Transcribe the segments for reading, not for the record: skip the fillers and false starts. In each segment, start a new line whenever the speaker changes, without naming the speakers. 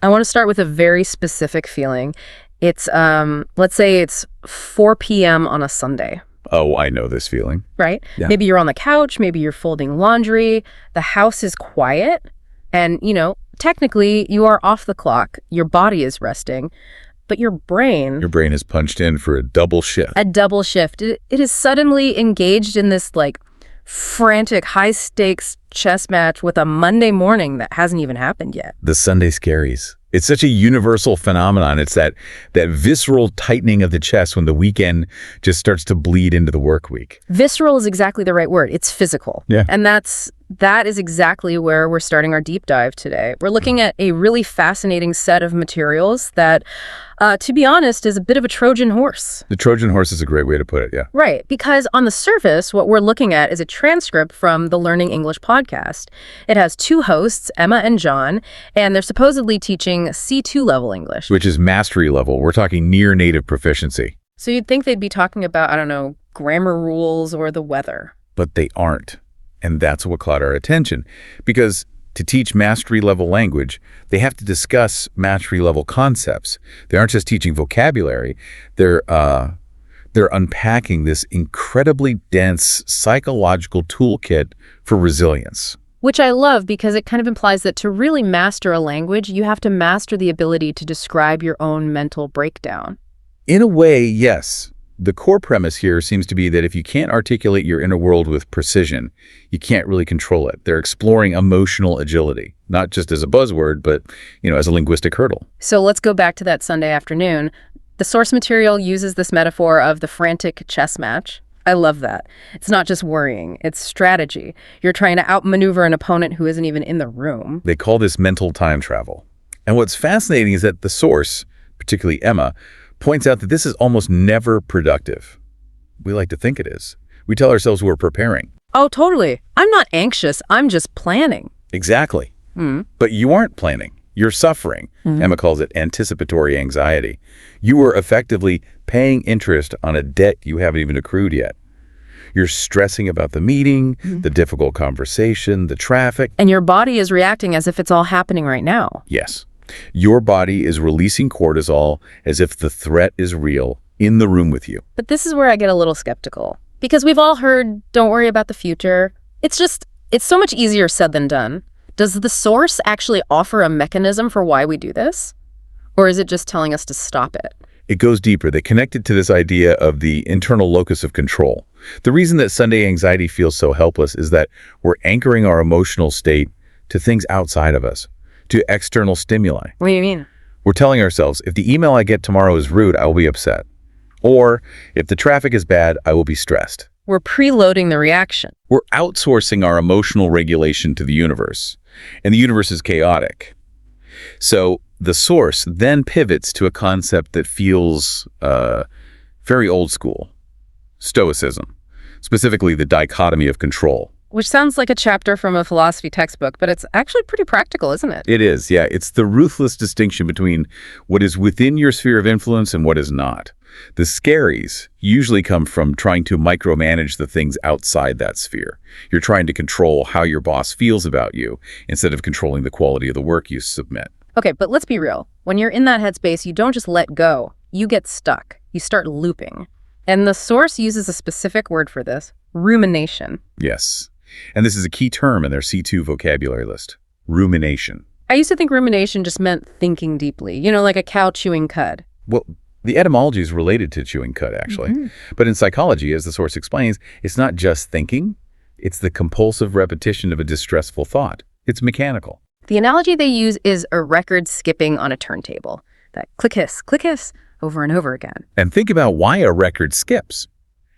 I want to start with a very specific feeling. It's, let's say it's 4 p.m. on a Sunday.
Oh, I know this feeling.
Right?
Yeah.
Maybe you're on the couch, maybe you're folding laundry, the house is quiet, and, technically you are off the clock, your body is resting, but your brain...
Your brain is punched in for a double shift.
A double shift. It is suddenly engaged in this, frantic, high-stakes chess match with a Monday morning that hasn't even happened yet.
The Sunday scaries. It's such a universal phenomenon. It's that visceral tightening of the chest when the weekend just starts to bleed into the work week.
Visceral is exactly the right word. It's physical.
Yeah.
And that is exactly where we're starting our deep dive today. We're looking at a really fascinating set of materials that, to be honest, is a bit of a Trojan horse.
The Trojan horse is a great way to put it, yeah.
Right, because on the surface, what we're looking at is a transcript from the Learning English podcast. It has 2 hosts, Emma and John, and they're supposedly teaching C2 level English.
Which is mastery level. We're talking near native proficiency.
So you'd think they'd be talking about, I don't know, grammar rules or the weather.
But they aren't. And that's what caught our attention. Because to teach mastery-level language, they have to discuss mastery-level concepts. They aren't just teaching vocabulary. They're unpacking this incredibly dense psychological toolkit for resilience.
Which I love because it kind of implies that to really master a language, you have to master the ability to describe your own mental breakdown.
In a way, yes. The core premise here seems to be that if you can't articulate your inner world with precision, you can't really control it. They're exploring emotional agility, not just as a buzzword, but, as a linguistic hurdle.
So let's go back to that Sunday afternoon. The source material uses this metaphor of the frantic chess match. I love that. It's not just worrying, it's strategy. You're trying to outmaneuver an opponent who isn't even in the room.
They call this mental time travel. And what's fascinating is that the source, particularly Emma, points out that this is almost never productive. We like to think it is. We tell ourselves we're preparing.
Oh, totally. I'm not anxious. I'm just planning.
Exactly. But you aren't planning. You're suffering. Emma calls it anticipatory anxiety. You are effectively paying interest on a debt you haven't even accrued yet. You're stressing about the meeting, the difficult conversation, the traffic.
And your body is reacting as if it's all happening right now.
Yes. Your body is releasing cortisol as if the threat is real in the room with you.
But this is where I get a little skeptical. Because we've all heard, don't worry about the future. It's so much easier said than done. Does the source actually offer a mechanism for why we do this? Or is it just telling us to stop it?
It goes deeper. They connect it to this idea of the internal locus of control. The reason that Sunday anxiety feels so helpless is that we're anchoring our emotional state to things outside of us, to external stimuli.
What do you mean?
We're telling ourselves, if the email I get tomorrow is rude, I will be upset. Or, if the traffic is bad, I will be stressed.
We're preloading the reaction.
We're outsourcing our emotional regulation to the universe. And the universe is chaotic. So the source then pivots to a concept that feels very old school. Stoicism. Specifically, the dichotomy of control.
Which sounds like a chapter from a philosophy textbook, but it's actually pretty practical, isn't it?
It is, yeah. It's the ruthless distinction between what is within your sphere of influence and what is not. The scaries usually come from trying to micromanage the things outside that sphere. You're trying to control how your boss feels about you instead of controlling the quality of the work you submit.
Okay, but let's be real. When you're in that headspace, you don't just let go. You get stuck. You start looping. And the source uses a specific word for this, rumination.
Yes. And this is a key term in their C2 vocabulary list, rumination.
I used to think rumination just meant thinking deeply, like a cow chewing cud.
Well, the etymology is related to chewing cud, actually. But in psychology, as the source explains, it's not just thinking. It's the compulsive repetition of a distressful thought. It's mechanical.
The analogy they use is a record skipping on a turntable. That click hiss, over and over again.
And think about why a record skips.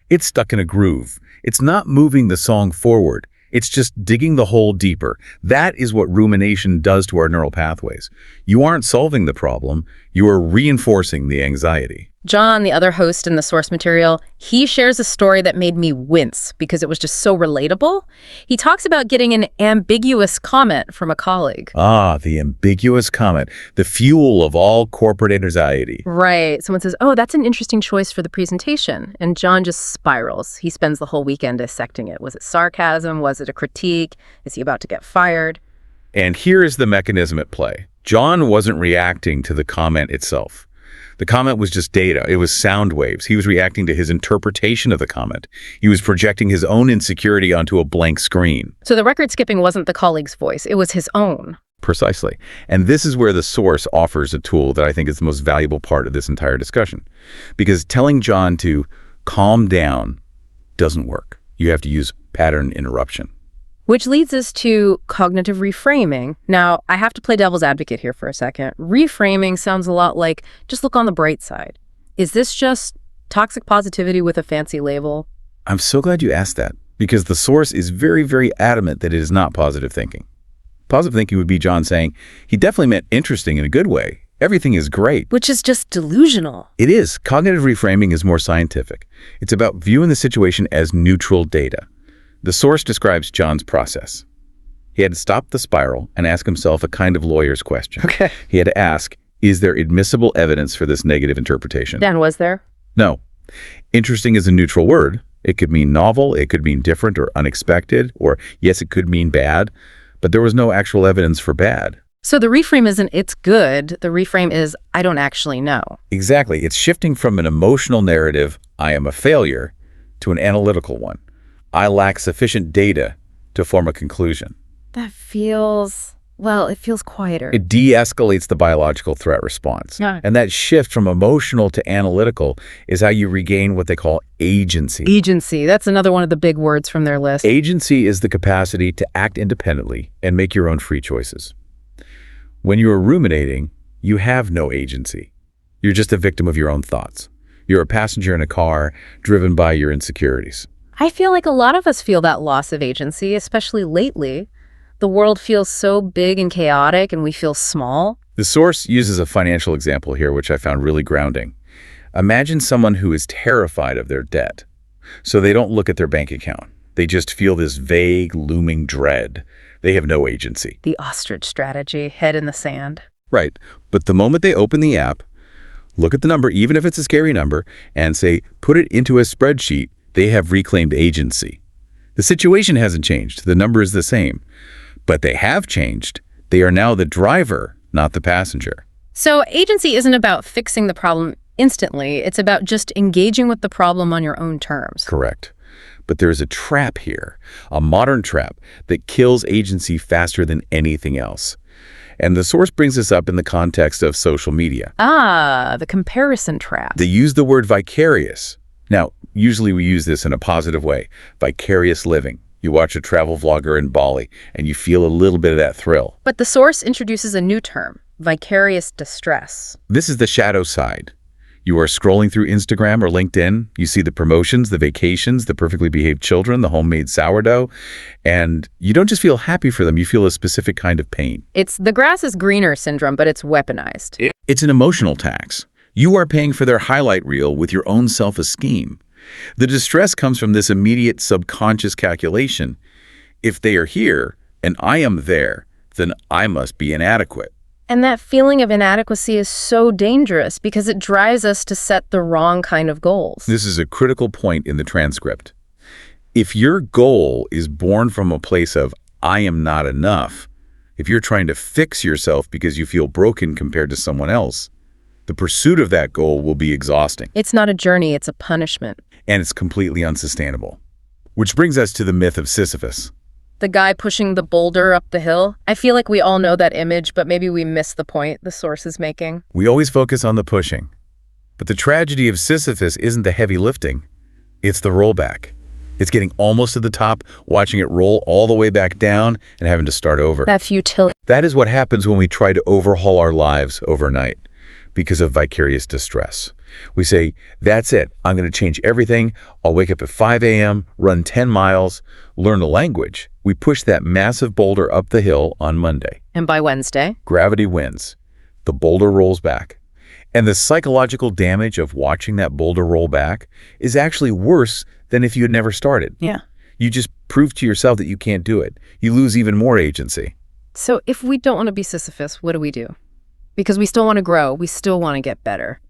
It's stuck in a groove. It's not moving the song forward. It's just digging the hole deeper. That is what rumination does to our neural pathways. You aren't solving the problem. You are reinforcing the anxiety.
John, the other host in the source material, he shares a story that made me wince because it was just so relatable. He talks about getting an ambiguous comment from a colleague.
Ah, the ambiguous comment, the fuel of all corporate anxiety.
Right. Someone says, oh, that's an interesting choice for the presentation. And John just spirals. He spends the whole weekend dissecting it. Was it sarcasm? Was it a critique? Is he about to get fired?
And here is the mechanism at play. John wasn't reacting to the comment itself. The comment was just data. It was sound waves. He was reacting to his interpretation of the comment. He was projecting his own insecurity onto a blank screen.
So the record skipping wasn't the colleague's voice, it was his own.
Precisely. And this is where the source offers a tool that I think is the most valuable part of this entire discussion. Because telling John to calm down doesn't work. You have to use pattern interruption.
Which leads us to cognitive reframing. Now, I have to play devil's advocate here for a second. Reframing sounds a lot like, just look on the bright side. Is this just toxic positivity with a fancy label?
I'm so glad you asked that, because the source is very, very adamant that it is not positive thinking. Positive thinking would be John saying, he definitely meant interesting in a good way. Everything is great.
Which is just delusional.
It is. Cognitive reframing is more scientific. It's about viewing the situation as neutral data. The source describes John's process. He had to stop the spiral and ask himself a kind of lawyer's question.
Okay.
He had to ask, is there admissible evidence for this negative interpretation?
Dan, was there?
No. Interesting is a neutral word. It could mean novel, it could mean different or unexpected, or yes, it could mean bad, but there was no actual evidence for bad.
So the reframe isn't, it's good. The reframe is, I don't actually know.
Exactly. It's shifting from an emotional narrative, I am a failure, to an analytical one. I lack sufficient data to form a conclusion.
That feels, well, it feels quieter.
It de-escalates the biological threat response.
Yeah.
And that shift from emotional to analytical is how you regain what they call agency.
Agency, that's another one of the big words from their list.
Agency is the capacity to act independently and make your own free choices. When you are ruminating, you have no agency. You're just a victim of your own thoughts. You're a passenger in a car driven by your insecurities.
I feel like a lot of us feel that loss of agency, especially lately. The world feels so big and chaotic, and we feel small.
The source uses a financial example here, which I found really grounding. Imagine someone who is terrified of their debt, so they don't look at their bank account. They just feel this vague, looming dread. They have no agency.
The ostrich strategy, head in the sand.
Right. But the moment they open the app, look at the number, even if it's a scary number, and say, put it into a spreadsheet, they have reclaimed agency. The situation hasn't changed. The number is the same. But they have changed. They are now the driver, not the passenger.
So agency isn't about fixing the problem instantly. It's about just engaging with the problem on your own terms.
Correct. But there is a trap here, a modern trap that kills agency faster than anything else. And the source brings this up in the context of social media.
Ah, the comparison trap.
They use the word vicarious. Now, usually we use this in a positive way, vicarious living. You watch a travel vlogger in Bali, and you feel a little bit of that thrill.
But the source introduces a new term, vicarious distress.
This is the shadow side. You are scrolling through Instagram or LinkedIn. You see the promotions, the vacations, the perfectly behaved children, the homemade sourdough, and you don't just feel happy for them, you feel a specific kind of pain.
It's the grass is greener syndrome, but it's weaponized.
It's an emotional tax. You are paying for their highlight reel with your own self-esteem. The distress comes from this immediate subconscious calculation. If they are here and I am there, then I must be inadequate.
And that feeling of inadequacy is so dangerous because it drives us to set the wrong kind of goals.
This is a critical point in the transcript. If your goal is born from a place of, I am not enough, if you're trying to fix yourself because you feel broken compared to someone else, the pursuit of that goal will be exhausting.
It's not a journey, it's a punishment.
And it's completely unsustainable. Which brings us to the myth of Sisyphus.
The guy pushing the boulder up the hill. I feel like we all know that image, but maybe we miss the point the source is making.
We always focus on the pushing. But the tragedy of Sisyphus isn't the heavy lifting. It's the rollback. It's getting almost to the top, watching it roll all the way back down, and having to start over.
That futility.
That is what happens when we try to overhaul our lives overnight because of vicarious distress. We say, that's it. I'm going to change everything. I'll wake up at 5 a.m., run 10 miles, learn the language. We push that massive boulder up the hill on Monday.
And by Wednesday?
Gravity wins. The boulder rolls back. And the psychological damage of watching that boulder roll back is actually worse than if you had never started.
Yeah.
You just prove to yourself that you can't do it. You lose even more agency.
So if we don't want to be Sisyphus, what do we do? Because we still want to grow. We still want to get better.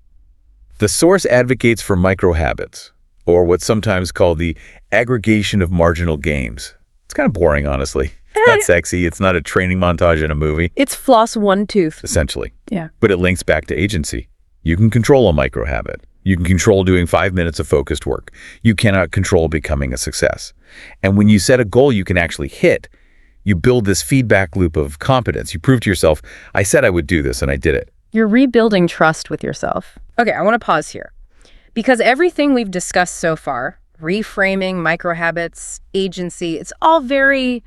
The source advocates for micro-habits, or what's sometimes called the aggregation of marginal gains. It's kind of boring, honestly. that sexy. It's not a training montage in a movie,
It's floss one tooth.
essentially.
Yeah.
But it links back to agency. You can control a micro habit. You can control doing 5 minutes of focused work. You cannot control becoming a success. And when you set a goal you can actually hit, you build this feedback loop of competence. You prove to yourself, I said I would do this and I did it.
You're rebuilding trust with yourself. Okay, I want to pause here. Because everything we've discussed so far, reframing, microhabits, agency, it's all very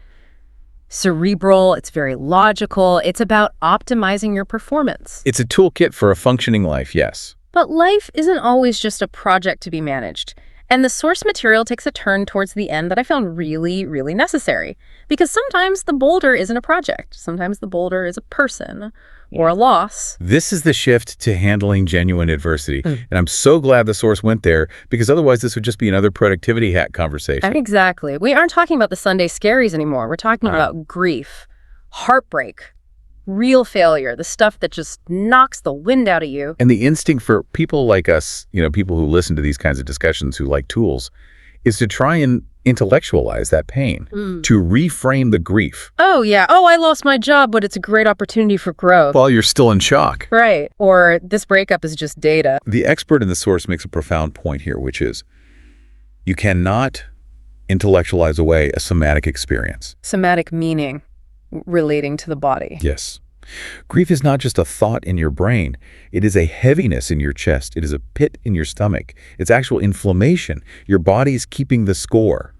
cerebral, it's very logical, it's about optimizing your performance.
It's a toolkit for a functioning life, yes.
But life isn't always just a project to be managed. And the source material takes a turn towards the end that I found really, really necessary. Because sometimes the boulder isn't a project. Sometimes the boulder is a person or a loss.
This is the shift to handling genuine adversity. And I'm so glad the source went there, because otherwise this would just be another productivity hack conversation.
Exactly. We aren't talking about the Sunday scaries anymore. We're talking about grief, heartbreak, real failure, the stuff that just knocks the wind out of you.
And the instinct for people like us, people who listen to these kinds of discussions, who like tools, is to try and intellectualize that pain, to reframe the grief.
Oh, yeah. Oh, I lost my job, but it's a great opportunity for growth.
While you're still in shock.
Right. Or this breakup is just data.
The expert in the source makes a profound point here, which is you cannot intellectualize away a somatic experience.
Somatic meaning relating to the body.
Yes. Grief is not just a thought in your brain. It is a heaviness in your chest. It is a pit in your stomach. It's actual inflammation. Your body's keeping the score.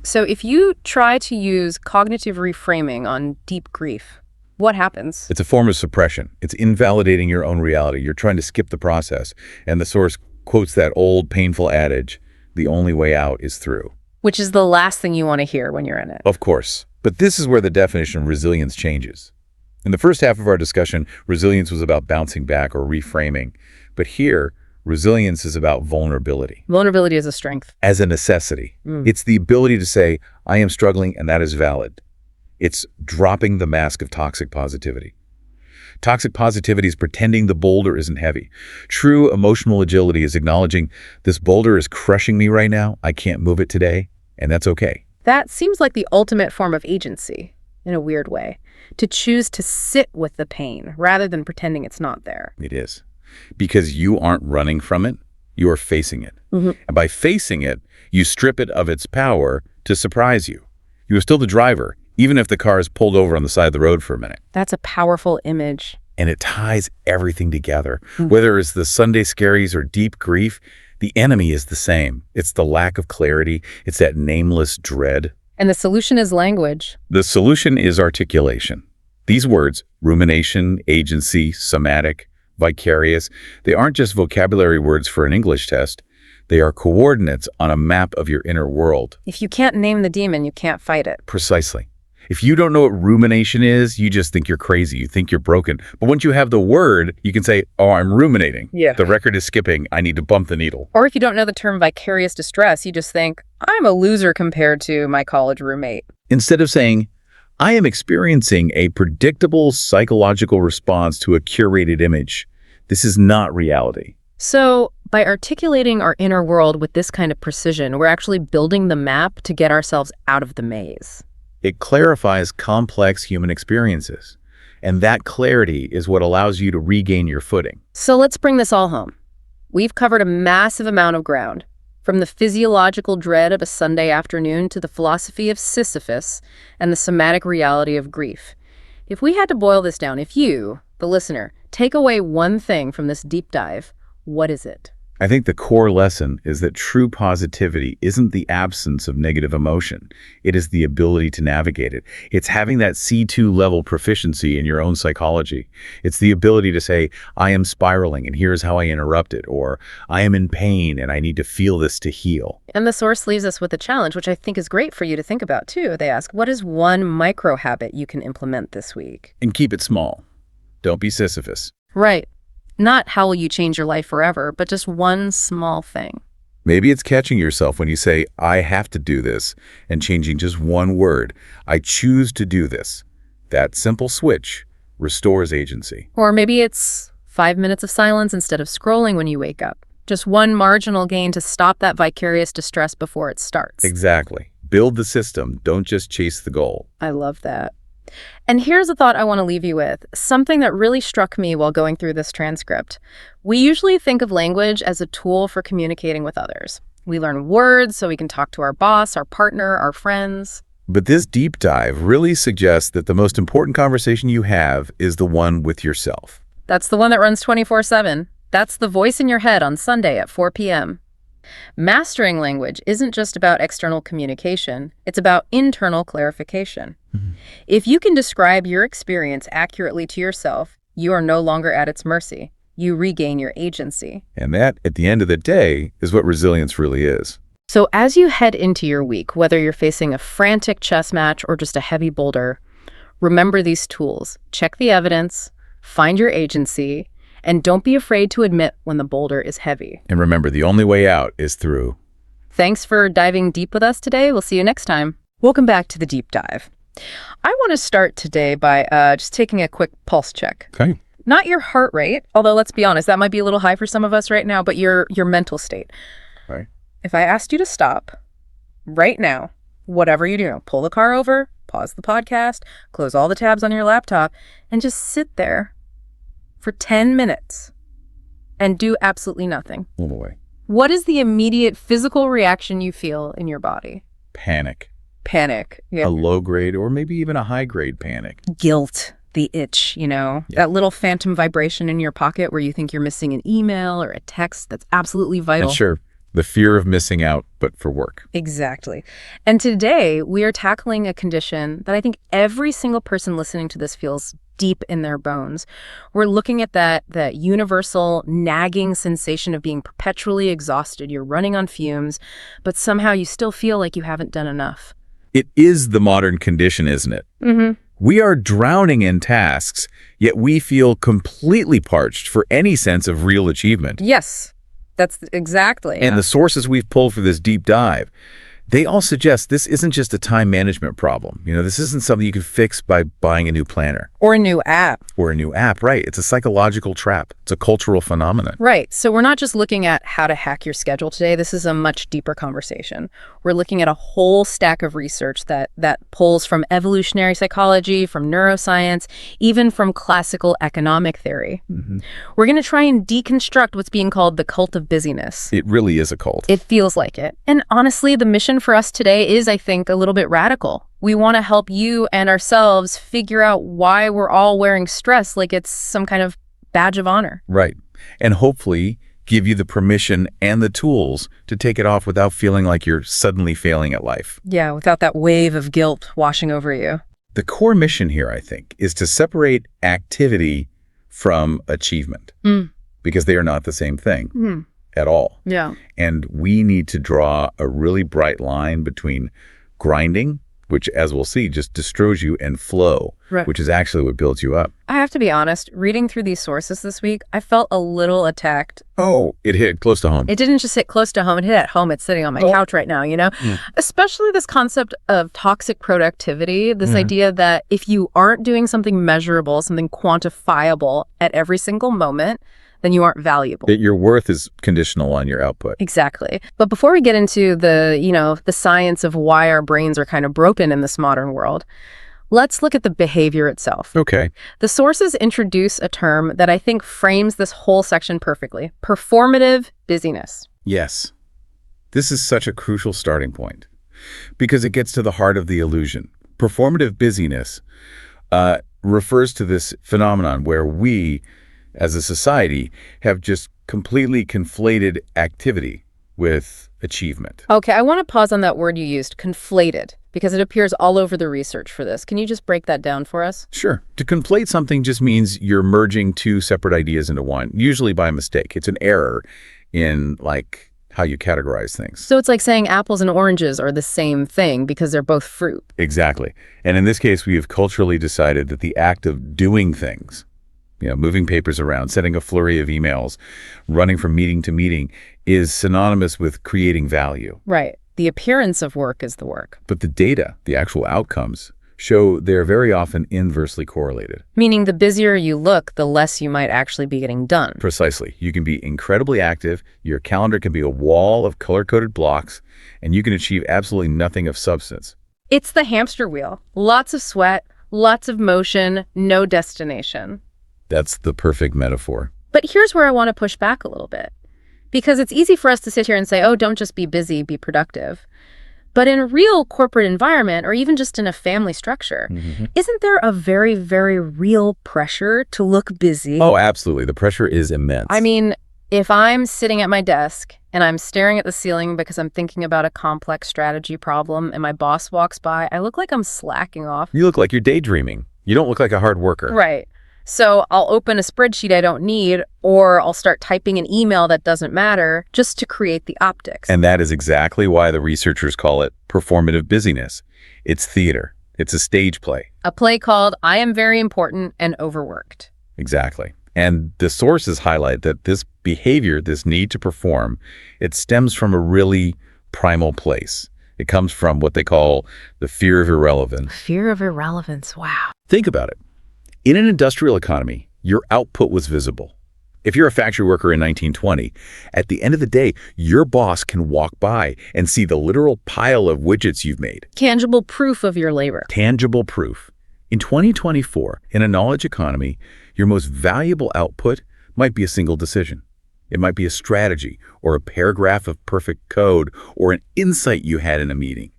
So if you try to use cognitive reframing on deep grief, what happens?
It's a form of suppression. It's invalidating your own reality. You're trying to skip the process. And the source quotes that old painful adage, the only way out is through.
Which is the last thing you want to hear when you're in it.
Of course. But this is where the definition of resilience changes. In the first half of our discussion, resilience was about bouncing back or reframing. But here, resilience is about vulnerability.
Vulnerability is a strength.
As a necessity. It's the ability to say, I am struggling, and that is valid. It's dropping the mask of toxic positivity. Toxic positivity is pretending the boulder isn't heavy. True emotional agility is acknowledging this boulder is crushing me right now. I can't move it today, and that's okay.
That seems like the ultimate form of agency, in a weird way. To choose to sit with the pain rather than pretending it's not there.
It is. Because you aren't running from it, you are facing it. And by facing it, you strip it of its power to surprise you. You are still the driver, even if the car is pulled over on the side of the road for a minute.
That's a powerful image.
And it ties everything together. Whether it's the Sunday scaries or deep grief, the enemy is the same. It's the lack of clarity. It's that nameless dread.
And the solution is language.
The solution is articulation. These words, rumination, agency, somatic, vicarious, they aren't just vocabulary words for an English test. They are coordinates on a map of your inner world.
If you can't name the demon, you can't fight it.
Precisely. If you don't know what rumination is, you just think you're crazy. You think you're broken. But once you have the word, you can say, oh, I'm ruminating.
Yeah.
The record is skipping. I need to bump the needle.
Or if you don't know the term vicarious distress, you just think, I'm a loser compared to my college roommate.
Instead of saying, I am experiencing a predictable psychological response to a curated image. This is not reality.
So by articulating our inner world with this kind of precision, we're actually building the map to get ourselves out of the maze.
It clarifies complex human experiences. And that clarity is what allows you to regain your footing.
So let's bring this all home. We've covered a massive amount of ground, from the physiological dread of a Sunday afternoon to the philosophy of Sisyphus and the somatic reality of grief. If we had to boil this down, if you, the listener, take away one thing from this deep dive, what is it?
I think the core lesson is that true positivity isn't the absence of negative emotion. It is the ability to navigate it. It's having that C2 level proficiency in your own psychology. It's the ability to say, I am spiraling and here's how I interrupt it, or I am in pain and I need to feel this to heal.
And the source leaves us with a challenge, which I think is great for you to think about too. They ask, what is one micro habit you can implement this week?
And keep it small. Don't be Sisyphus.
Right. Not how will you change your life forever, but just one small thing.
Maybe it's catching yourself when you say, I have to do this, and changing just one word. I choose to do this. That simple switch restores agency.
Or maybe it's 5 minutes of silence instead of scrolling when you wake up. Just one marginal gain to stop that vicarious distress before it starts.
Exactly. Build the system. Don't just chase the goal.
I love that. And here's a thought I want to leave you with, something that really struck me while going through this transcript. We usually think of language as a tool for communicating with others. We learn words so we can talk to our boss, our partner, our friends.
But this deep dive really suggests that the most important conversation you have is the one with yourself.
That's the one that runs 24/7. That's the voice in your head on Sunday at 4 p.m. Mastering language isn't just about external communication, it's about internal clarification. If you can describe your experience accurately to yourself, you are no longer at its mercy. You regain your agency.
And that, at the end of the day, is what resilience really is.
So as you head into your week, whether you're facing a frantic chess match or just a heavy boulder, remember these tools. Check the evidence, find your agency, and don't be afraid to admit when the boulder is heavy.
And remember, the only way out is through.
Thanks for diving deep with us today. We'll see you next time. Welcome back to the deep dive. I want to start today by just taking a quick pulse check.
Okay.
Not your heart rate, although let's be honest, that might be a little high for some of us right now, but your mental state.
Right.
If I asked you to stop right now, whatever you do, pull the car over, pause the podcast, close all the tabs on your laptop, and just sit there for 10 minutes and do absolutely nothing.
Move away.
What is the immediate physical reaction you feel in your body?
Panic.
Panic. Yeah.
A low grade or maybe even a high grade panic.
Guilt, the itch, that little phantom vibration in your pocket where you think you're missing an email or a text that's absolutely vital.
And sure, the fear of missing out, but for work.
Exactly. And today we are tackling a condition that I think every single person listening to this feels deep in their bones. We're looking at that universal nagging sensation of being perpetually exhausted. You're running on fumes, but somehow you still feel like you haven't done enough.
It is the modern condition, isn't it?
Mm-hmm.
We are drowning in tasks, yet we feel completely parched for any sense of real achievement.
Yes, that's exactly.
And the sources we've pulled for this deep dive, they all suggest this isn't just a time management problem. This isn't something you can fix by buying a new planner.
Or a new app.
Or a new app, right. It's a psychological trap. It's a cultural phenomenon.
Right. So we're not just looking at how to hack your schedule today. This is a much deeper conversation. We're looking at a whole stack of research that pulls from evolutionary psychology, from neuroscience, even from classical economic theory.
Mm-hmm.
We're going to try and deconstruct what's being called the cult of busyness.
It really is a cult.
It feels like it. And honestly, the mission for us today is, I think, a little bit radical. We want to help you and ourselves figure out why we're all wearing stress like it's some kind of badge of honor.
Right. And hopefully give you the permission and the tools to take it off without feeling like you're suddenly failing at life.
Yeah, without that wave of guilt washing over you.
The core mission here, I think, is to separate activity from achievement. Because they are not the same thing. At all.
Yeah.
And we need to draw a really bright line between grinding, which, as we'll see, just destroys you, and flow,
right,
which is actually what builds you up.
I have to be honest, reading through these sources this week, I felt a little attacked.
Oh, it hit close to home.
It didn't just hit close to home, it hit at home. It's sitting on my couch right now, Especially this concept of toxic productivity, this idea that if you aren't doing something measurable, something quantifiable at every single moment, then you aren't valuable.
That your worth is conditional on your output.
Exactly. But before we get into the science of why our brains are kind of broken in this modern world, let's look at the behavior itself.
Okay.
The sources introduce a term that I think frames this whole section perfectly: performative busyness.
Yes. This is such a crucial starting point because it gets to the heart of the illusion. Performative busyness refers to this phenomenon where we, as a society, have just completely conflated activity with achievement.
Okay, I want to pause on that word you used, conflated, because it appears all over the research for this. Can you just break that down for us?
Sure. To conflate something just means you're merging two separate ideas into one, usually by mistake. It's an error in, how you categorize things.
So it's like saying apples and oranges are the same thing because they're both fruit.
Exactly. And in this case, we have culturally decided that the act of doing things, moving papers around, sending a flurry of emails, running from meeting to meeting, is synonymous with creating value.
Right. The appearance of work is the work.
But the data, the actual outcomes, show they're very often inversely correlated.
Meaning the busier you look, the less you might actually be getting done.
Precisely. You can be incredibly active, your calendar can be a wall of color-coded blocks, and you can achieve absolutely nothing of substance.
It's the hamster wheel. Lots of sweat, lots of motion, no destination.
That's the perfect metaphor.
But here's where I want to push back a little bit. Because it's easy for us to sit here and say, oh, don't just be busy, be productive. But in a real corporate environment, or even just in a family structure, isn't there a very, very real pressure to look busy?
Oh, absolutely. The pressure is immense.
I mean, if I'm sitting at my desk and I'm staring at the ceiling because I'm thinking about a complex strategy problem and my boss walks by, I look like I'm slacking off.
You look like you're daydreaming. You don't look like a hard worker.
Right. So I'll open a spreadsheet I don't need, or I'll start typing an email that doesn't matter just to create the optics.
And that is exactly why the researchers call it performative busyness. It's theater. It's a stage play.
A play called I Am Very Important and Overworked.
Exactly. And the sources highlight that this behavior, this need to perform, it stems from a really primal place. It comes from what they call the fear of irrelevance.
Fear of irrelevance, wow.
Think about it. In an industrial economy, your output was visible. If you're a factory worker in 1920, at the end of the day, your boss can walk by and see the literal pile of widgets you've made.
Tangible proof of your labor.
Tangible proof. In 2024, in a knowledge economy, your most valuable output might be a single decision. It might be a strategy or a paragraph of perfect code or an insight you had in a meeting.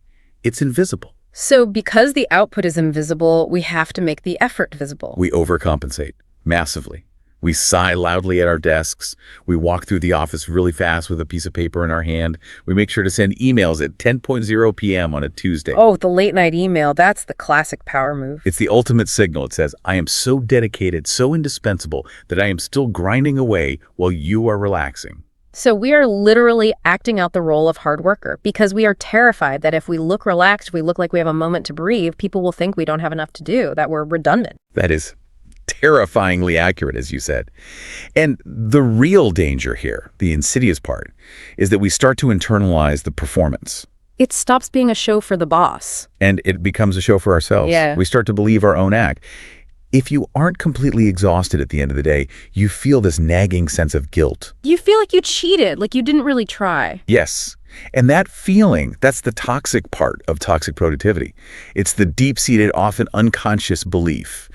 It's invisible.
So because the output is invisible, we have to make the effort visible.
We overcompensate massively. We sigh loudly at our desks. We walk through the office really fast with a piece of paper in our hand. We make sure to send emails at 10:00 p.m. on a Tuesday.
Oh, the late night email, that's the classic power move.
It's the ultimate signal. It says, I am so dedicated, so indispensable that I am still grinding away while you are relaxing.
So we are literally acting out the role of hard worker because we are terrified that if we look relaxed, we look like we have a moment to breathe, people will think we don't have enough to do, that we're redundant.
That is terrifyingly accurate, as you said. And the real danger here, the insidious part, is that we start to internalize the performance.
It stops being a show for the boss.
And it becomes a show for ourselves.
Yeah.
We start to believe our own act. If you aren't completely exhausted at the end of the day, you feel this nagging sense of guilt.
You feel like you cheated, like you didn't really try.
Yes. And that feeling, that's the toxic part of toxic productivity. It's the deep-seated, often unconscious belief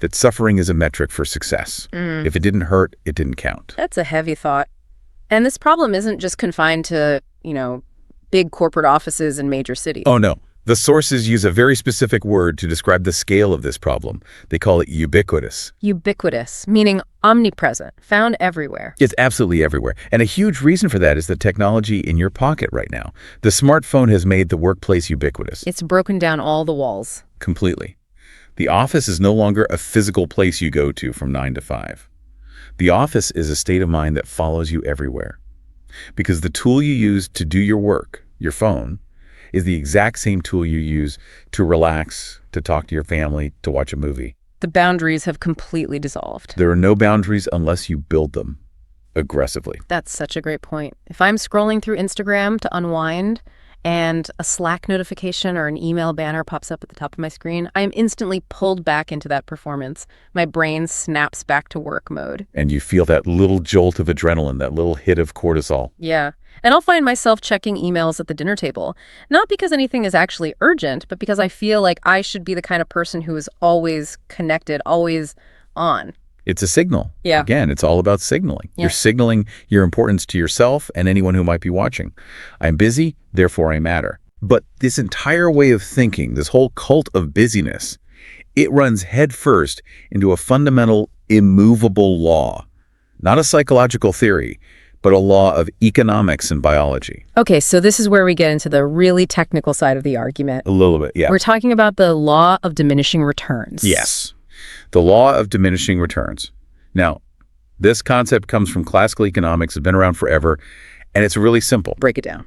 that suffering is a metric for success. If it didn't hurt, it didn't count.
That's a heavy thought. And this problem isn't just confined to, big corporate offices in major cities.
Oh, no. The sources use a very specific word to describe the scale of this problem. They call it ubiquitous.
Ubiquitous, meaning omnipresent, found everywhere.
It's absolutely everywhere. And a huge reason for that is the technology in your pocket right now. The smartphone has made the workplace ubiquitous.
It's broken down all the walls.
Completely. The office is no longer a physical place you go to from 9 to 5. The office is a state of mind that follows you everywhere. Because the tool you use to do your work, your phone, is the exact same tool you use to relax, to talk to your family, to watch a movie.
The boundaries have completely dissolved.
There are no boundaries unless you build them aggressively.
That's such a great point. If I'm scrolling through Instagram to unwind and a Slack notification or an email banner pops up at the top of my screen, I am instantly pulled back into that performance. My brain snaps back to work mode.
And you feel that little jolt of adrenaline, that little hit of cortisol.
Yeah. And I'll find myself checking emails at the dinner table, not because anything is actually urgent, but because I feel like I should be the kind of person who is always connected, always on.
It's a signal.
Yeah.
Again, it's all about signaling.
Yeah.
You're signaling your importance to yourself and anyone who might be watching. I'm busy, therefore I matter. But this entire way of thinking, this whole cult of busyness, it runs headfirst into a fundamental, immovable law. Not a psychological theory, but a law of economics and biology.
Okay, so this is where we get into the really technical side of the argument.
A little bit, yeah.
We're talking about the law of diminishing returns.
Yes. The law of diminishing returns. Now, this concept comes from classical economics, it's been around forever, and it's really simple.
Break it down.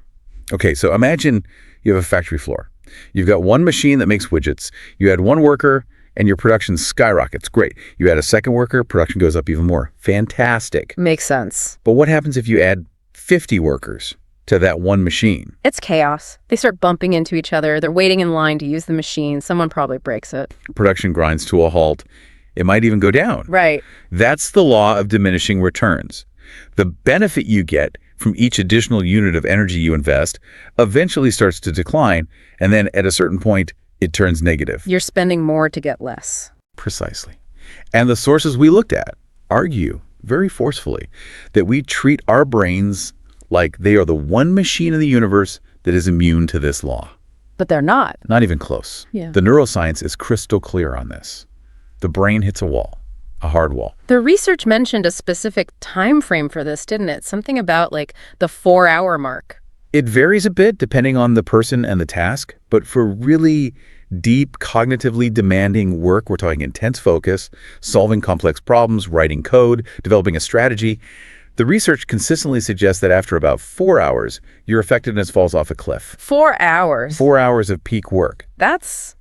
Okay, so imagine you have a factory floor. You've got one machine that makes widgets. You had one worker, and your production skyrockets. Great. You add a second worker, production goes up even more. Fantastic.
Makes sense.
But what happens if you add 50 workers? to that one machine.
It's chaos. They start bumping into each other. They're waiting in line to use the machine. Someone probably breaks it.
Production grinds to a halt. It might even go down.
Right.
That's the law of diminishing returns. The benefit you get from each additional unit of energy you invest eventually starts to decline, and then at a certain point, it turns negative.
You're spending more to get less.
Precisely. And the sources we looked at argue very forcefully that we treat our brains like they are the one machine in the universe that is immune to this law.
But they're not.
Not even close.
Yeah.
The neuroscience is crystal clear on this. The brain hits a wall, a hard wall.
The research mentioned a specific time frame for this, didn't it? Something about like the 4-hour mark.
It varies a bit depending on the person and the task, but for really deep, cognitively demanding work, we're talking intense focus, solving complex problems, writing code, developing a strategy. The research consistently suggests that after about 4 hours, your effectiveness falls off a cliff.
4 hours?
4 hours of peak work.
That's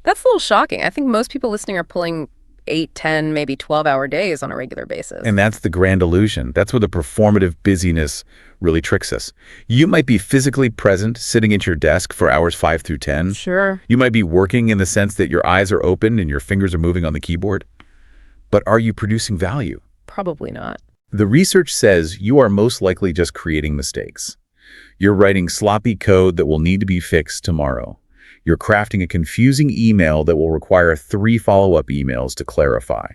a little shocking. I think most people listening are pulling 8, 10, maybe 12-hour days on a regular basis.
And that's the grand illusion. That's where the performative busyness really tricks us. You might be physically present, sitting at your desk for hours 5 through 10.
Sure.
You might be working in the sense that your eyes are open and your fingers are moving on the keyboard. But are you producing value?
Probably not.
The research says you are most likely just creating mistakes. You're writing sloppy code that will need to be fixed tomorrow. You're crafting a confusing email that will require 3 follow-up emails to clarify.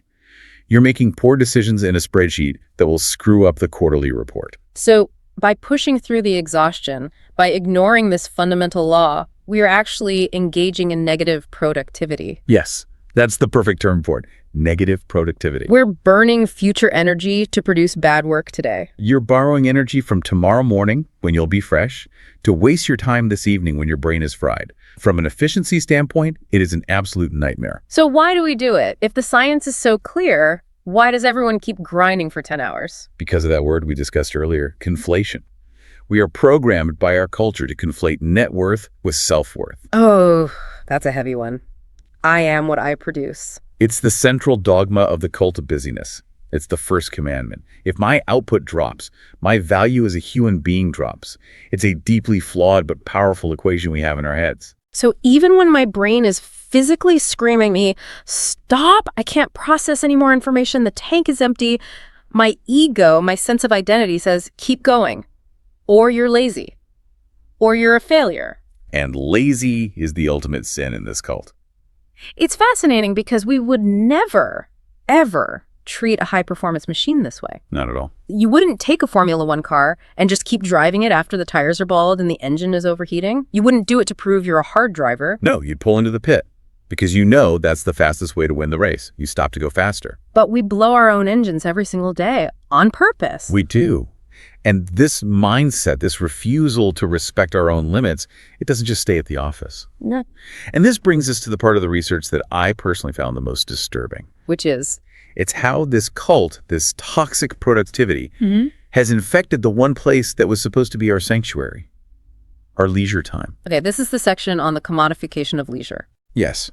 You're making poor decisions in a spreadsheet that will screw up the quarterly report.
So by pushing through the exhaustion, by ignoring this fundamental law, we are actually engaging in negative productivity.
Yes, that's the perfect term for it. Negative productivity.
We're burning future energy to produce bad work today.
You're borrowing energy from tomorrow morning, when you'll be fresh, to waste your time this evening when your brain is fried. From an efficiency standpoint, it is an absolute nightmare.
So why do we do it? If the science is so clear, why does everyone keep grinding for 10 hours?
Because of that word we discussed earlier, conflation. We are programmed by our culture to conflate net worth with self-worth.
Oh, that's a heavy one. I am what I produce.
It's the central dogma of the cult of busyness. It's the first commandment. If my output drops, my value as a human being drops. It's a deeply flawed but powerful equation we have in our heads.
So even when my brain is physically screaming me, stop, I can't process any more information, the tank is empty, my ego, my sense of identity says, keep going. Or you're lazy. Or you're a failure.
And lazy is the ultimate sin in this cult.
It's fascinating because we would never, ever treat a high-performance machine this way.
Not at all.
You wouldn't take a Formula One car and just keep driving it after the tires are bald and the engine is overheating. You wouldn't do it to prove you're a hard driver.
No, you'd pull into the pit because you know that's the fastest way to win the race. You stop to go faster.
But we blow our own engines every single day on purpose.
We do. And this mindset, this refusal to respect our own limits, it doesn't just stay at the office.
No.
And this brings us to the part of the research that I personally found the most disturbing.
Which is?
It's how this cult, this toxic productivity, has infected the one place that was supposed to be our sanctuary, our leisure time.
Okay, this is the section on the commodification of leisure.
Yes.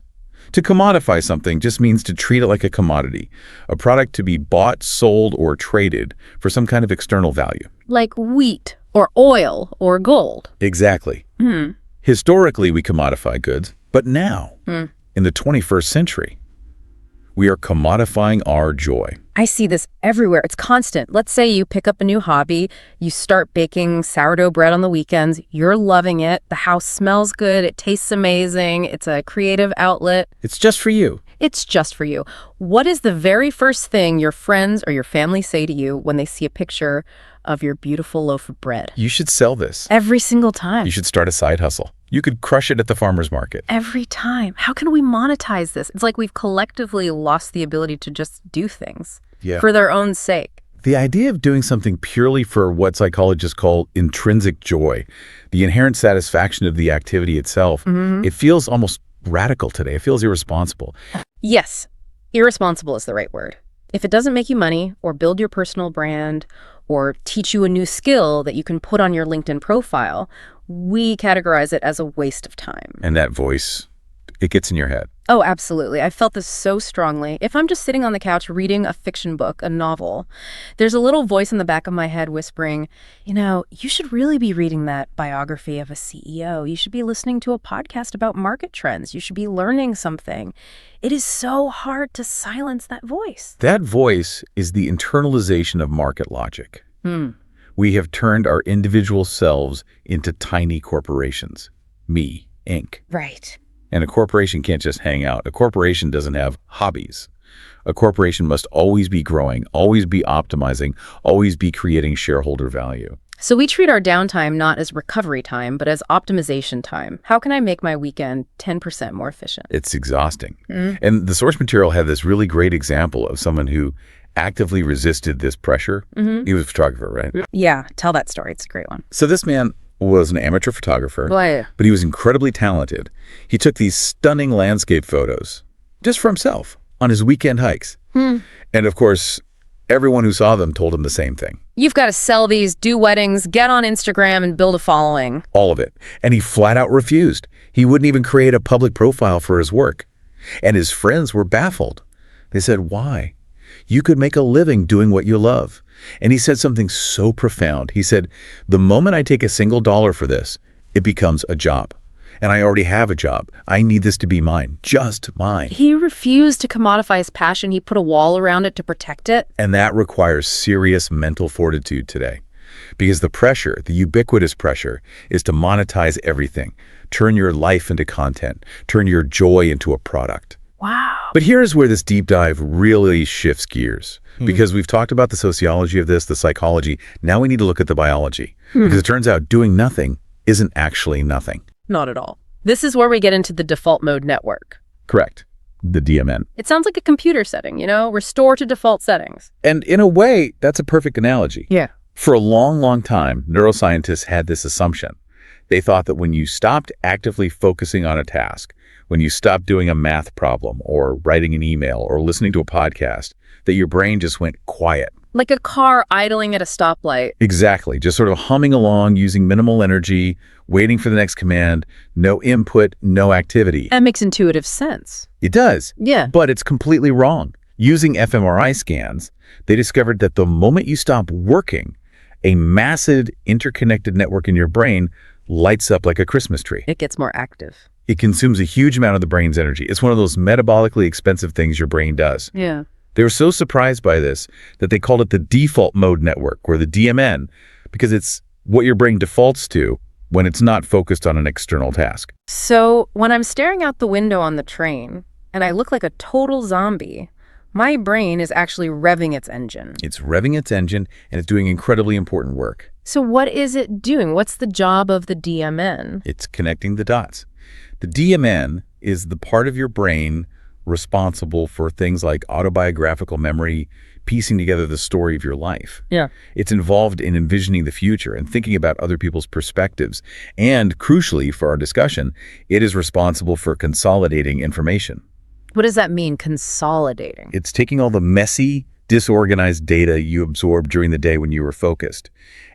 To commodify something just means to treat it like a commodity, a product to be bought, sold, or traded for some kind of external value.
Like wheat, or oil, or gold.
Exactly. Historically, we commodify goods, but now, in the 21st century, we are commodifying our joy.
I see this everywhere. It's constant. Let's say you pick up a new hobby, you start baking sourdough bread on the weekends, you're loving it, the house smells good, it tastes amazing, it's a creative outlet.
It's just for you.
It's just for you. What is the very first thing your friends or your family say to you when they see a picture of your beautiful loaf of bread?
You should sell this.
Every single time.
You should start a side hustle. You could crush it at the farmer's market.
Every time. How can we monetize this? It's like we've collectively lost the ability to just do things for their own sake.
The idea of doing something purely for what psychologists call intrinsic joy, the inherent satisfaction of the activity itself, it feels almost radical today. It feels irresponsible.
Yes, irresponsible is the right word. If it doesn't make you money or build your personal brand or teach you a new skill that you can put on your LinkedIn profile, we categorize it as a waste of time.
And that voice, It gets in your head.
Oh, absolutely. I felt this so strongly. If I'm just sitting on the couch reading a fiction book, a novel, there's a little voice in the back of my head whispering, you should really be reading that biography of a CEO. You should be listening to a podcast about market trends. You should be learning something. It is so hard to silence that voice.
That voice is the internalization of market logic. We have turned our individual selves into tiny corporations. Me, Inc.
Right.
And a corporation can't just hang out. A corporation doesn't have hobbies. A corporation must always be growing, always be optimizing, always be creating shareholder value.
So we treat our downtime not as recovery time, but as optimization time. How can I make my weekend 10% more efficient?
It's exhausting. And the source material had this really great example of someone who actively resisted this pressure. He was a photographer, right?
Yeah, tell that story. It's a great one.
So this man was an amateur photographer,
Boy.
but he was incredibly talented. He took these stunning landscape photos just for himself on his weekend hikes. And of course, everyone who saw them told him the same thing.
You've got to sell these, do weddings, get on Instagram, and build a following.
All of it. And he flat out refused. He wouldn't even create a public profile for his work. And his friends were baffled. They said, why? You could make a living doing what you love. And he said something so profound. He said, the moment I take a single dollar for this, it becomes a job. And I already have a job. I need this to be mine, just mine.
He refused to commodify his passion. He put a wall around it to protect it.
And that requires serious mental fortitude today. Because the pressure, the ubiquitous pressure, is to monetize everything. Turn your life into content. Turn your joy into a product.
Wow.
But here's where this deep dive really shifts gears. Because we've talked about the sociology of this, the psychology. Now we need to look at the biology. Because it turns out doing nothing isn't actually nothing.
Not at all. This is where we get into the default mode network.
Correct. The DMN.
It sounds like a computer setting, restore to default settings.
And in a way, that's a perfect analogy.
Yeah.
For a long, long time, neuroscientists had this assumption. They thought that when you stopped actively focusing on a task, when you stopped doing a math problem or writing an email or listening to a podcast, that your brain just went quiet.
Like a car idling at a stoplight.
Exactly. Just sort of humming along, using minimal energy, waiting for the next command, no input, no activity.
That makes intuitive sense.
It does.
Yeah.
But it's completely wrong. Using fMRI scans, they discovered that the moment you stop working, a massive interconnected network in your brain lights up like a Christmas tree.
It gets more active.
It consumes a huge amount of the brain's energy. It's one of those metabolically expensive things your brain does.
Yeah.
They were so surprised by this that they called it the default mode network, or the DMN, because it's what your brain defaults to when it's not focused on an external task.
So when I'm staring out the window on the train and I look like a total zombie, my brain is actually revving its engine.
It's revving its engine, and it's doing incredibly important work.
So what is it doing? What's the job of the DMN?
It's connecting the dots. The DMN is the part of your brain responsible for things like autobiographical memory, piecing together the story of your life.
Yeah.
It's involved in envisioning the future and thinking about other people's perspectives. And crucially for our discussion, it is responsible for consolidating information.
What does that mean, consolidating?
It's taking all the messy, disorganized data you absorbed during the day when you were focused,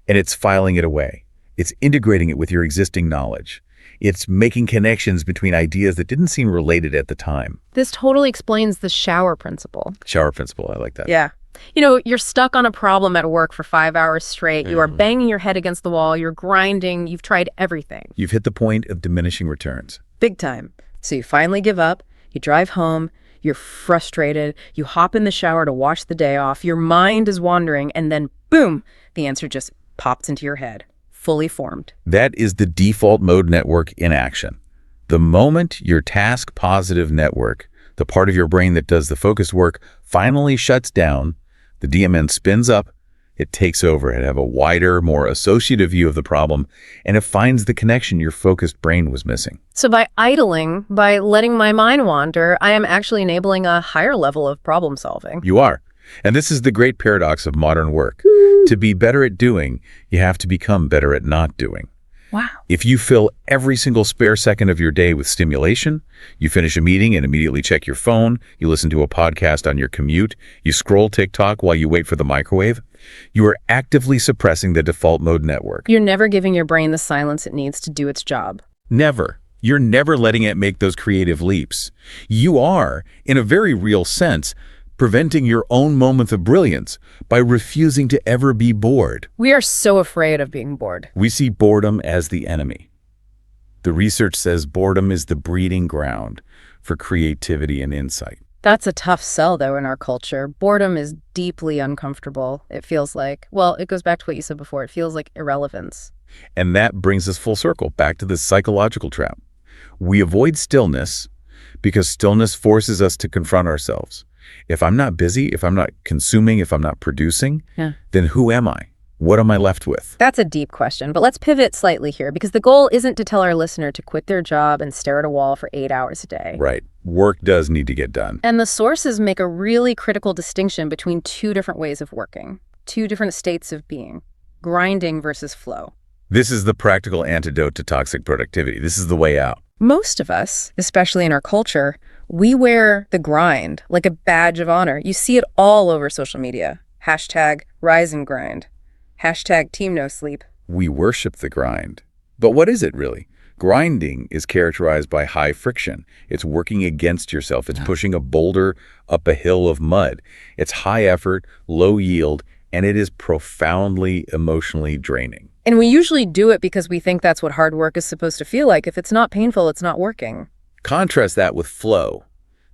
and it's filing it away. It's integrating it with your existing knowledge. It's making connections between ideas that didn't seem related at the time.
This totally explains the shower principle.
Shower principle, I like that.
Yeah. You're stuck on a problem at work for 5 hours straight. You are banging your head against the wall. You're grinding. You've tried everything.
You've hit the point of diminishing returns.
Big time. So you finally give up. You drive home. You're frustrated. You hop in the shower to wash the day off. Your mind is wandering. And then, boom, the answer just pops into your head. Fully formed.
That is the default mode network in action. The moment your task-positive network, the part of your brain that does the focused work, finally shuts down, the DMN spins up, it takes over. It has a wider, more associative view of the problem, and it finds the connection your focused brain was missing.
So by idling, by letting my mind wander, I am actually enabling a higher level of problem solving.
You are. And this is the great paradox of modern work. To be better at doing, you have to become better at not doing.
Wow.
If you fill every single spare second of your day with stimulation, you finish a meeting and immediately check your phone, you listen to a podcast on your commute, you scroll TikTok while you wait for the microwave, you are actively suppressing the default mode network.
You're never giving your brain the silence it needs to do its job.
Never. You're never letting it make those creative leaps. You are, in a very real sense, preventing your own moment of brilliance by refusing to ever be bored.
We are so afraid of being bored.
We see boredom as the enemy. The research says boredom is the breeding ground for creativity and insight.
That's a tough sell, though, in our culture. Boredom is deeply uncomfortable. It feels like, well, it goes back to what you said before. It feels like irrelevance.
And that brings us full circle back to the psychological trap. We avoid stillness because stillness forces us to confront ourselves. If I'm not busy, if I'm not consuming, if I'm not producing, then who am I? What am I left with?
That's a deep question, but let's pivot slightly here because the goal isn't to tell our listener to quit their job and stare at a wall for 8 hours a day.
Right. Work does need to get done.
And the sources make a really critical distinction between two different ways of working, two different states of being, grinding versus flow.
This is the practical antidote to toxic productivity. This is the way out.
Most of us, especially in our culture, we wear the grind like a badge of honor. You see it all over social media. Hashtag rise and grind. Hashtag team no sleep.
We worship the grind. But what is it really? Grinding is characterized by high friction. It's working against yourself. It's pushing a boulder up a hill of mud. It's high effort, low yield, and it is profoundly emotionally draining.
And we usually do it because we think that's what hard work is supposed to feel like. If it's not painful, it's not working.
Contrast that with flow.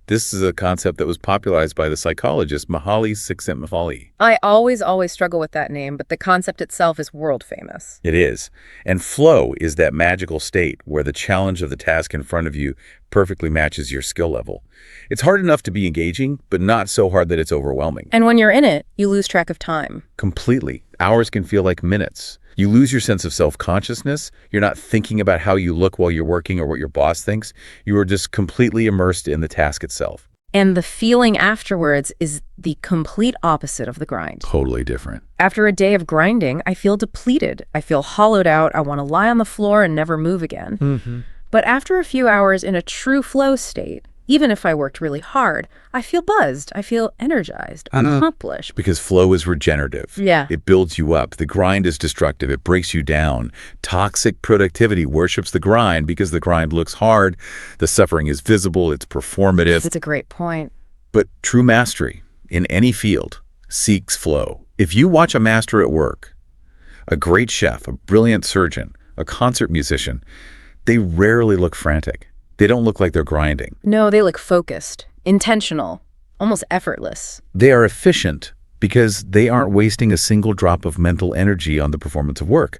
This is a concept that was popularized by the psychologist Mihaly Csikszentmihalyi.
I always struggle with that name, but the concept itself is world famous.
It is. And flow is that magical state where the challenge of the task in front of you perfectly matches your skill level. It's hard enough to be engaging, but not so hard that it's overwhelming.
And when you're in it, you lose track of time.
Completely. Hours can feel like minutes. You lose your sense of self-consciousness. You're not thinking about how you look while you're working or what your boss thinks. You are just completely immersed in the task itself.
And the feeling afterwards is the complete opposite of the grind.
Totally different.
After a day of grinding, I feel depleted. I feel hollowed out. I want to lie on the floor and never move again. But after a few hours in a true flow state, even if I worked really hard, I feel buzzed. I feel energized, accomplished.
Because flow is regenerative.
Yeah.
It builds you up. The grind is destructive. It breaks you down. Toxic productivity worships the grind because the grind looks hard. The suffering is visible. It's performative.
That's a great point.
But true mastery in any field seeks flow. If you watch a master at work, a great chef, a brilliant surgeon, a concert musician, they rarely look frantic. They don't look like they're grinding.
No, they look focused, intentional, almost effortless.
They are efficient because they aren't wasting a single drop of mental energy on the performance of work.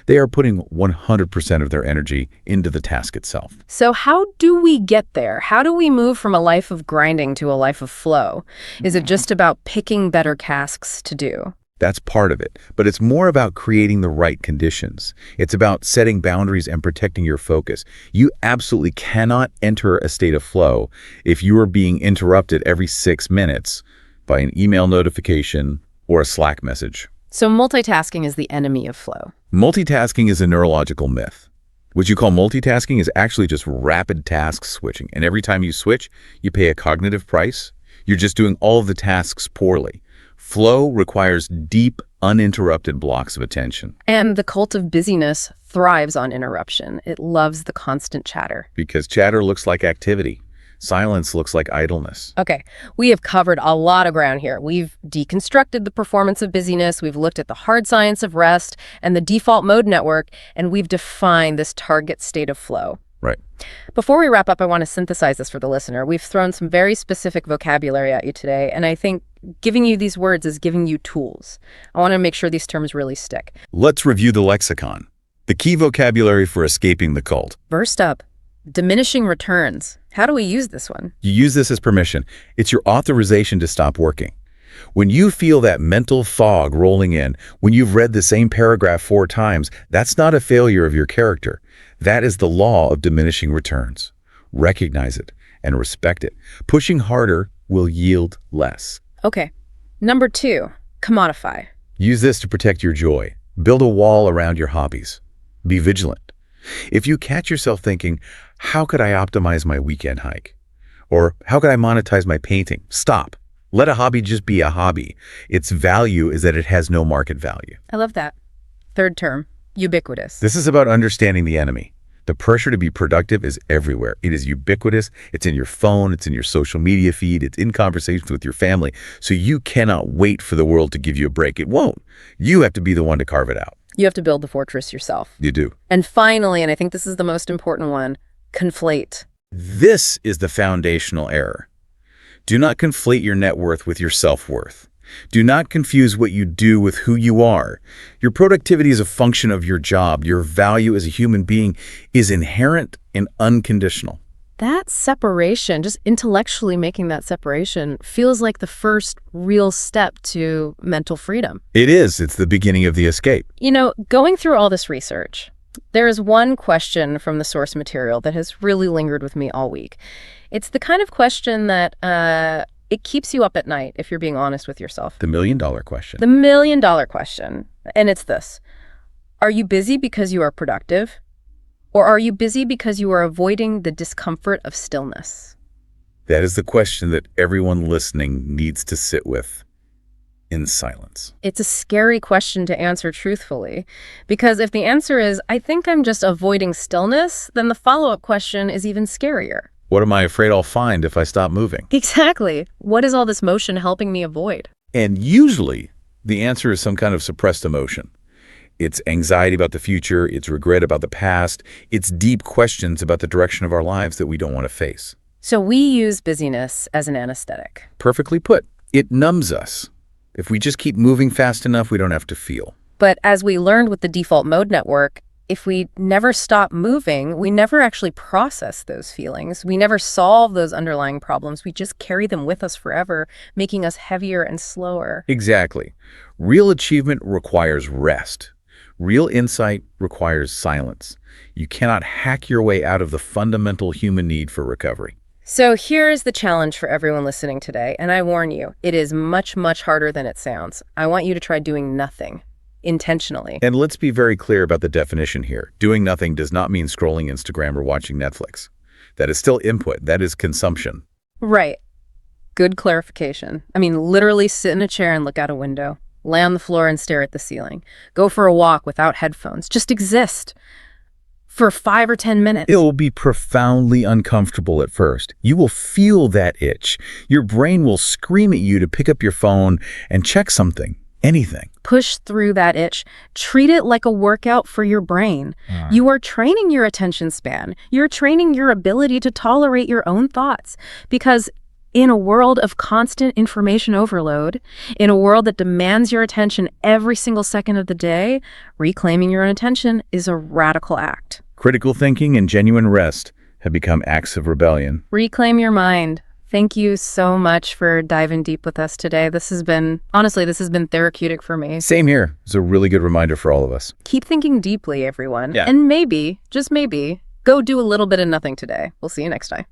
They are putting 100% of their energy into the task itself.
So how do we get there? How do we move from a life of grinding to a life of flow? Is it just about picking better tasks to do?
That's part of it, but it's more about creating the right conditions. It's about setting boundaries and protecting your focus. You absolutely cannot enter a state of flow if you are being interrupted every 6 minutes by an email notification or a Slack message.
So multitasking is the enemy of flow.
Multitasking is a neurological myth. What you call multitasking is actually just rapid task switching, and every time you switch, you pay a cognitive price. You're just doing all of the tasks poorly. Flow requires deep, uninterrupted blocks of attention.
And the cult of busyness thrives on interruption. It loves the constant chatter.
Because chatter looks like activity. Silence looks like idleness.
Okay, we have covered a lot of ground here. We've deconstructed the performance of busyness, we've looked at the hard science of rest and the default mode network, and we've defined this target state of flow.
Right.
Before we wrap up, I want to synthesize this for the listener. We've thrown some very specific vocabulary at you today, and I think giving you these words is giving you tools. I want to make sure these terms really stick.
Let's review the lexicon. The key vocabulary for escaping the cult.
First up, diminishing returns. How do we use this one?
You use this as permission. It's your authorization to stop working. When you feel that mental fog rolling in, when you've read the same paragraph 4 times, that's not a failure of your character. That is the law of diminishing returns. Recognize it and respect it. Pushing harder will yield less.
Okay. Number 2, commodify.
Use this to protect your joy. Build a wall around your hobbies. Be vigilant. If you catch yourself thinking, how could I optimize my weekend hike? Or how could I monetize my painting? Stop. Let a hobby just be a hobby. Its value is that it has no market value.
I love that. Third term, ubiquitous.
This is about understanding the enemy. The pressure to be productive is everywhere. It is ubiquitous. It's in your phone. It's in your social media feed. It's in conversations with your family. So you cannot wait for the world to give you a break. It won't. You have to be the one to carve it out.
You have to build the fortress yourself.
You do.
And finally, and I think this is the most important one, conflate.
This is the foundational error. Do not conflate your net worth with your self-worth. Do not confuse what you do with who you are. Your productivity is a function of your job. Your value as a human being is inherent and unconditional.
That separation, just intellectually making that separation, feels like the first real step to mental freedom.
It is. It's the beginning of the escape.
You know, going through all this research, there is one question from the source material that has really lingered with me all week. It's the kind of question that it keeps you up at night if you're being honest with yourself.
The $1 million question.
The $1 million question. And it's this. Are you busy because you are productive? Or are you busy because you are avoiding the discomfort of stillness?
That is the question that everyone listening needs to sit with in silence.
It's a scary question to answer truthfully, because if the answer is, I think I'm just avoiding stillness, then the follow-up question is even scarier.
What am I afraid I'll find if I stop moving?
Exactly. What is all this motion helping me avoid?
And usually, the answer is some kind of suppressed emotion. It's anxiety about the future, it's regret about the past, it's deep questions about the direction of our lives that we don't want to face.
So we use busyness as an anesthetic.
Perfectly put. It numbs us. If we just keep moving fast enough, we don't have to feel.
But as we learned with the default mode network, if we never stop moving, we never actually process those feelings. We never solve those underlying problems. We just carry them with us forever, making us heavier and slower.
Exactly. Real achievement requires rest. Real insight requires silence. You cannot hack your way out of the fundamental human need for recovery.
So here's the challenge for everyone listening today, and I warn you, it is much, much harder than it sounds. I want you to try doing nothing. Intentionally.
And let's be very clear about the definition here. Doing nothing does not mean scrolling Instagram or watching Netflix. That is still input. That is consumption.
Right. Good clarification. I mean, literally sit in a chair and look out a window. Lay on the floor and stare at the ceiling. Go for a walk without headphones. Just exist for 5 or 10 minutes.
It will be profoundly uncomfortable at first. You will feel that itch. Your brain will scream at you to pick up your phone and check something. Anything.
Push through that itch. Treat it like a workout for your brain. You are training your attention span. You're training your ability to tolerate your own thoughts. Because in a world of constant information overload, in a world that demands your attention every single second of the day, reclaiming your own attention is a radical act.
Critical thinking and genuine rest have become acts of rebellion.
Reclaim your mind. Thank you so much for diving deep with us today. This has been therapeutic for me.
Same here. It's a really good reminder for all of us.
Keep thinking deeply, everyone.
Yeah.
And maybe, just maybe, go do a little bit of nothing today. We'll see you next time.